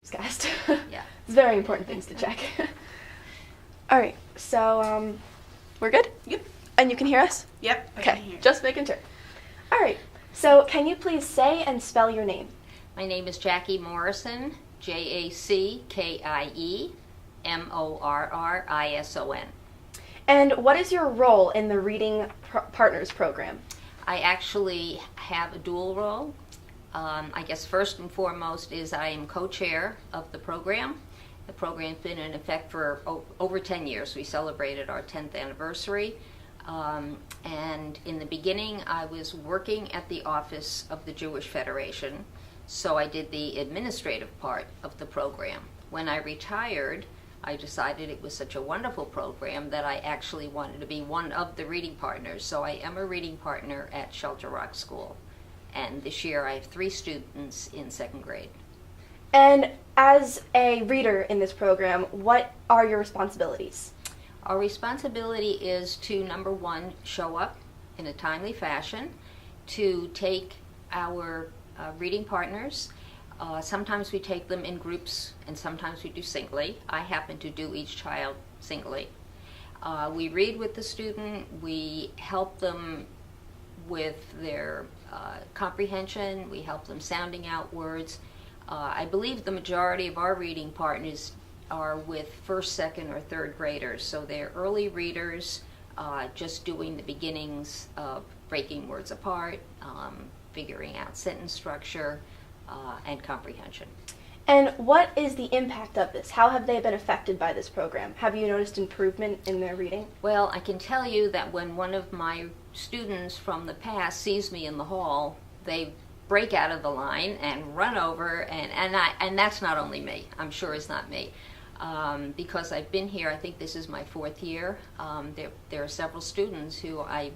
Newscast. Yeah. It's very important things to check. All right, so we're good? Yep. And you can hear us? Yep. I Okay, can hear. just making sure. All right, so can you please say and spell your name? My name is Jackie Morrison, Jackie Morrison. And what is your role in the Reading Partners program? I actually have a dual role. I guess first and foremost is I am co-chair of the program. The program's been in effect for over 10 years. We celebrated our 10th anniversary. And in the beginning, I was working at the office of the Jewish Federation, so I did the administrative part of the program. When I retired, I decided it was such a wonderful program that I actually wanted to be one of the reading partners. So I am a reading partner at Shelter Rock School. And this year I have 3 students in 2nd grade. And as a reader in this program, what are your responsibilities? Our responsibility is to, number one, show up in a timely fashion, to take our reading partners. Sometimes we take them in groups and sometimes we do singly. I happen to do each child singly. We read with the student, we help them with their comprehension, we help them sounding out words. I believe the majority of our reading partners are with 1st, 2nd, or 3rd graders, so they're early readers, just doing the beginnings of breaking words apart, figuring out sentence structure, and comprehension. And what is the impact of this? How have they been affected by this program? Have you noticed improvement in their reading? Well, I can tell you that when one of my students from the past sees me in the hall, they break out of the line and run over, and that's not only me. I'm sure it's not me. Because I've been here, I think this is my 4th year. There are several students who I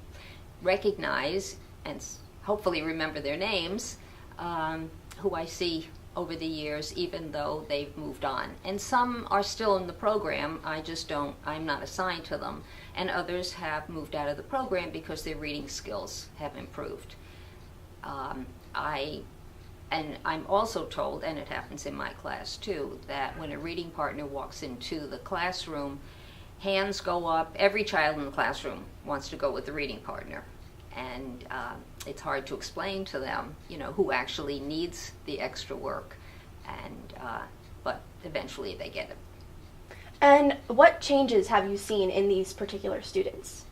recognize and hopefully remember their names, who I see over the years, even though they've moved on. And some are still in the program, I'm not assigned to them. And others have moved out of the program because their reading skills have improved. I'm also told, and it happens in my class too, that when a reading partner walks into the classroom, hands go up. Every child in the classroom wants to go with the reading partner. And it's hard to explain to them, who actually needs the extra work. But eventually they get it. And what changes have you seen in these particular students?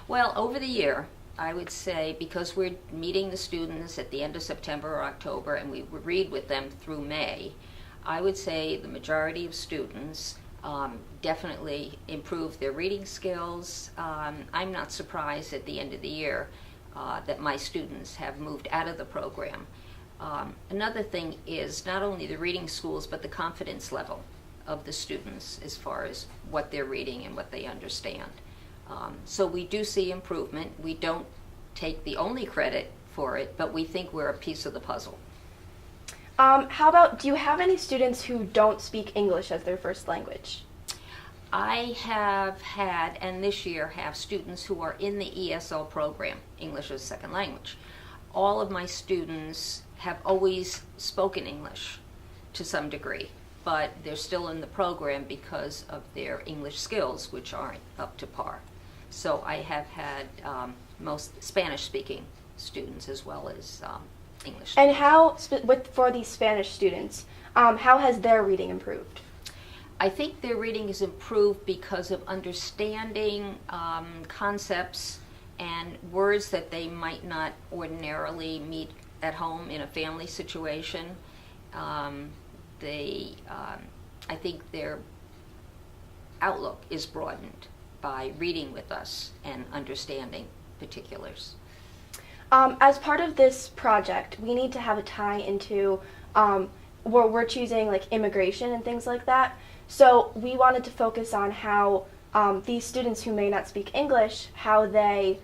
Well, over the year, I would say, because we're meeting the students at the end of September or October and we read with them through May, I would say the majority of students definitely improve their reading skills. I'm not surprised at the end of the year that my students have moved out of the program. Another thing is not only the reading schools, but the confidence level of the students as far as what they're reading and what they understand. So we do see improvement. We don't take the only credit for it, but we think we're a piece of the puzzle. How about, do you have any students who don't speak English as their first language? I have had, and this year have, students who are in the ESL program, English as a Second Language. All of my students have always spoken English to some degree, but they're still in the program because of their English skills, which aren't up to par. So I have had most Spanish-speaking students as well as English And students. for these Spanish students, how has their reading improved? I think their reading is improved because of understanding concepts and words that they might not ordinarily meet at home in a family situation. I think their outlook is broadened by reading with us and understanding particulars. As part of this project, we need to have a tie into where we're choosing like immigration and things like that. So we wanted to focus on how these students who may not speak English, how they're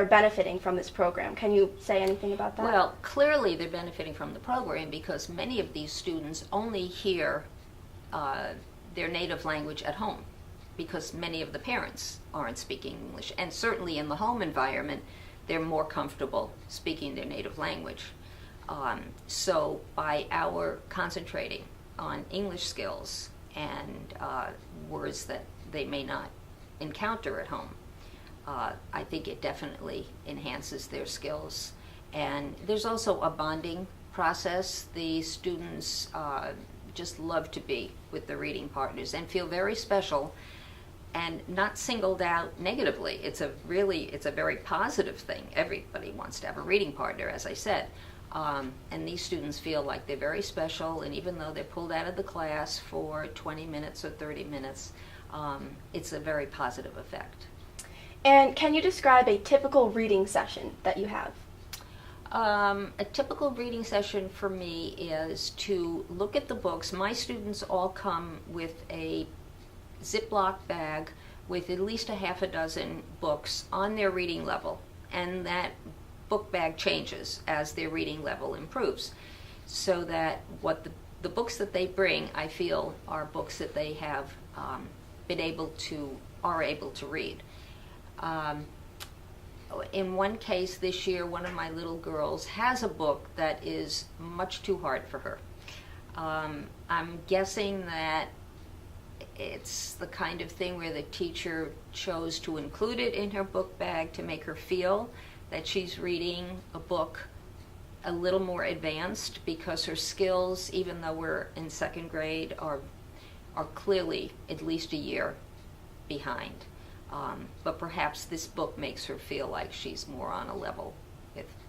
benefiting from this program. Can you say anything about that? Well, clearly they're benefiting from the program because many of these students only hear their native language at home because many of the parents aren't speaking English. And certainly in the home environment, they're more comfortable speaking their native language. So by our concentrating on English skills and words that they may not encounter at home, I think it definitely enhances their skills. And there's also a bonding process. The students just love to be with the reading partners and feel very special and not singled out negatively. It's a very positive thing. Everybody wants to have a reading partner, as I said. And these students feel like they're very special, and even though they're pulled out of the class for 20 minutes or 30 minutes, it's a very positive effect. And can you describe a typical reading session that you have? A typical reading session for me is to look at the books. My students all come with a Ziploc bag with at least a half a dozen books on their reading level, and that book bag changes as their reading level improves, so that what the books that they bring, I feel, are books that they have are able to read. In one case this year, one of my little girls has a book that is much too hard for her. I'm guessing that it's the kind of thing where the teacher chose to include it in her book bag to make her feel that she's reading a book a little more advanced, because her skills, even though we're in second grade, are clearly at least a year behind. But perhaps this book makes her feel like she's more on a level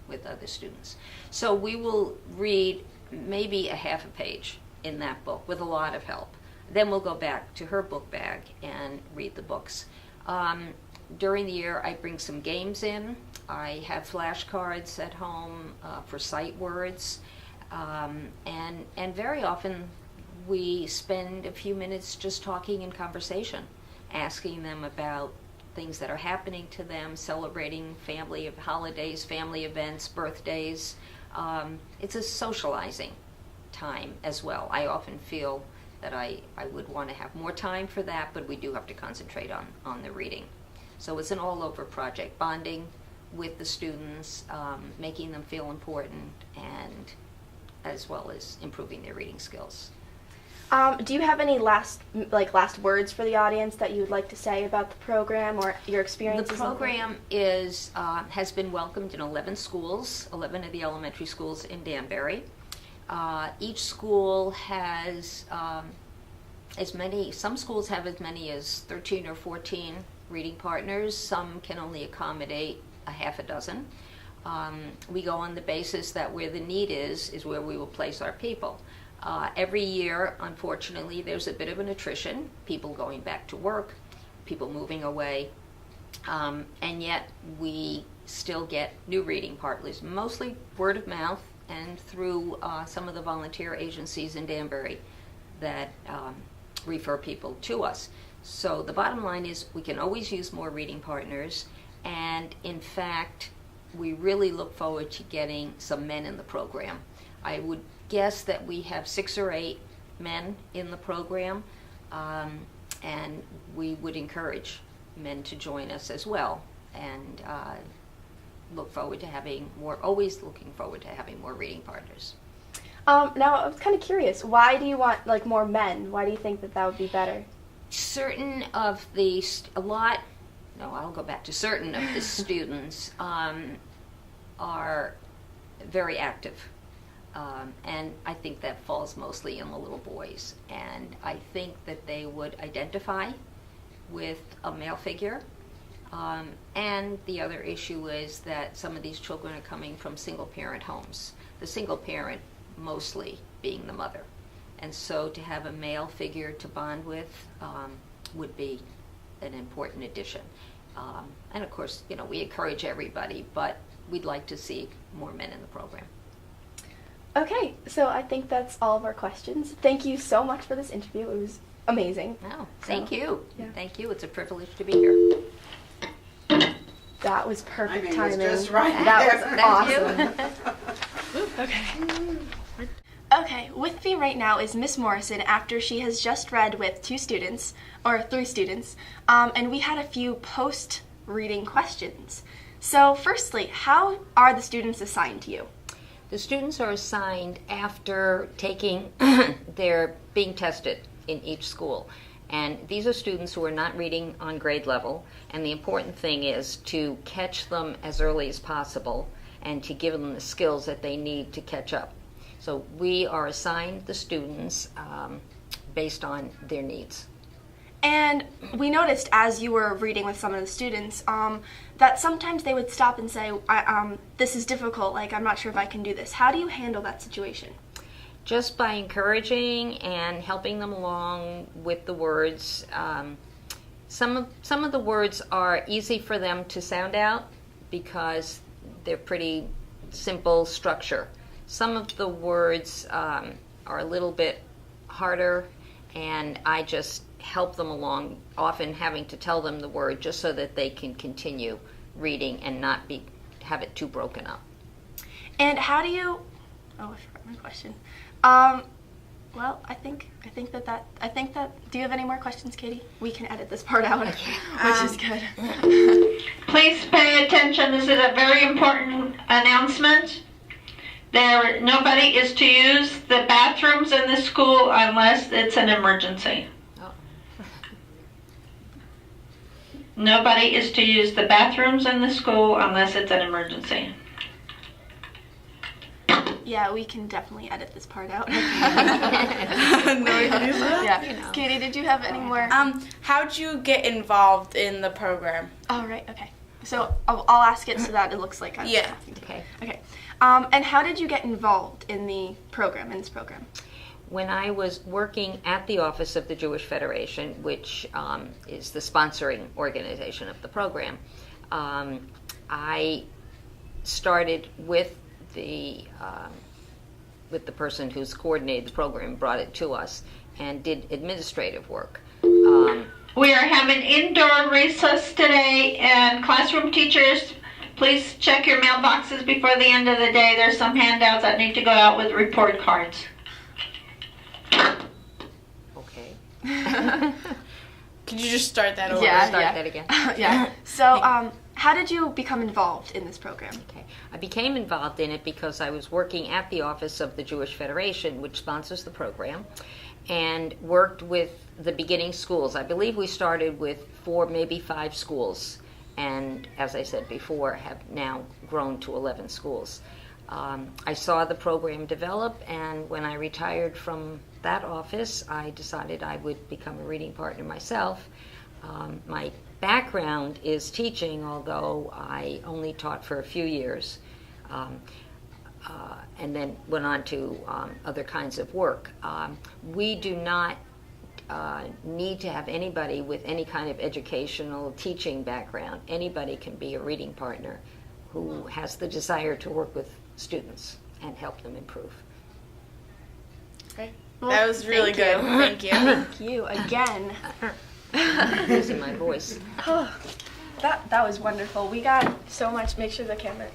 with other students. So we will read maybe a half a page in that book with a lot of help. Then we'll go back to her book bag and read the books. During the year, I bring some games in. I have flashcards at home for sight words. And very often we spend a few minutes just talking in conversation, asking them about things that are happening to them, celebrating family holidays, family events, birthdays. It's a socializing time as well. I often feel that I would want to have more time for that, but we do have to concentrate on the reading. So it's an all-over project, bonding with the students, making them feel important, and as well as improving their reading skills. Do you have any last words for the audience that you would like to say about the program or your experiences? The program has been welcomed in 11 schools, 11 of the elementary schools in Danbury. Each school has some schools have as many as 13 or 14 reading partners. Some can only accommodate a half a dozen. We go on the basis that where the need is where we will place our people. Every year, unfortunately, there's a bit of an attrition, people going back to work, people moving away, and yet we still get new reading partners, mostly word of mouth and through some of the volunteer agencies in Danbury that refer people to us. So the bottom line is we can always use more reading partners, and in fact, we really look forward to getting some men in the program. I would guess that we have 6 or 8 men in the program, and we would encourage men to join us as well, and always looking forward to having more reading partners. Now, I was kind of curious, why do you want more men? Why do you think that would be better? Certain of the students are very active. And I think that falls mostly in the little boys. And I think that they would identify with a male figure. And the other issue is that some of these children are coming from single-parent homes. The single parent mostly being the mother. And so to have a male figure to bond with would be an important addition. And of course, we encourage everybody, but we'd like to see more men in the program. Okay, so I think that's all of our questions. Thank you so much for this interview. It was amazing. Oh, thank you. Yeah. Thank you. It's a privilege to be here. That was perfect timing. timing. Was just right. That was awesome. Okay. Okay, with me right now is Miss Morrison after she has just read with 3 students, and we had a few post-reading questions. So firstly, how are the students assigned to you? The students are assigned after taking they're being tested in each school. And these are students who are not reading on grade level, and the important thing is to catch them as early as possible and to give them the skills that they need to catch up. So we are assigned the students based on their needs. And we noticed as you were reading with some of the students that sometimes they would stop and say, this is difficult, like I'm not sure if I can do this. How do you handle that situation? Just by encouraging and helping them along with the words. Some of the words are easy for them to sound out because they're pretty simple structure. Some of the words are a little bit harder, and I just help them along, often having to tell them the word just so that they can continue reading and not have it too broken up. And how do you? Oh, I forgot my question. Well, I think that. Do you have any more questions, Katie? We can edit this part out, which is good. Please pay attention. This is a very important announcement. Nobody is to use the bathrooms in the school unless it's an emergency. Oh. Nobody is to use the bathrooms in the school unless it's an emergency. Yeah, we can definitely edit this part out. Yeah. You know. Katie, did you have any more? How'd you get involved in the program? Oh, right. Okay. So I'll ask it so that it looks like I'm Yeah. talking to. Okay. Okay. And how did you get involved in this program? When I was working at the Office of the Jewish Federation, which is the sponsoring organization of the program, I started with the person who's coordinated the program, brought it to us, and did administrative work. We are having indoor recess today, and classroom teachers, please check your mailboxes before the end of the day. There's some handouts that need to go out with report cards. Okay. Could you just start that over? Yeah. Start that again. Yeah. So how did you become involved in this program? Okay. I became involved in it because I was working at the Office of the Jewish Federation, which sponsors the program, and worked with the beginning schools. I believe we started with 4, maybe 5 schools, and as I said before, have now grown to 11 schools. I saw the program develop, and when I retired from that office, I decided I would become a reading partner myself. My background is teaching, although I only taught for a few years, and then went on to other kinds of work. We do not need to have anybody with any kind of educational teaching background. Anybody can be a reading partner who has the desire to work with students and help them improve. Okay. Well, That was really thank good. you. Thank you. Thank you again. I'm losing my voice. That was wonderful. We got so much. Make sure the camera.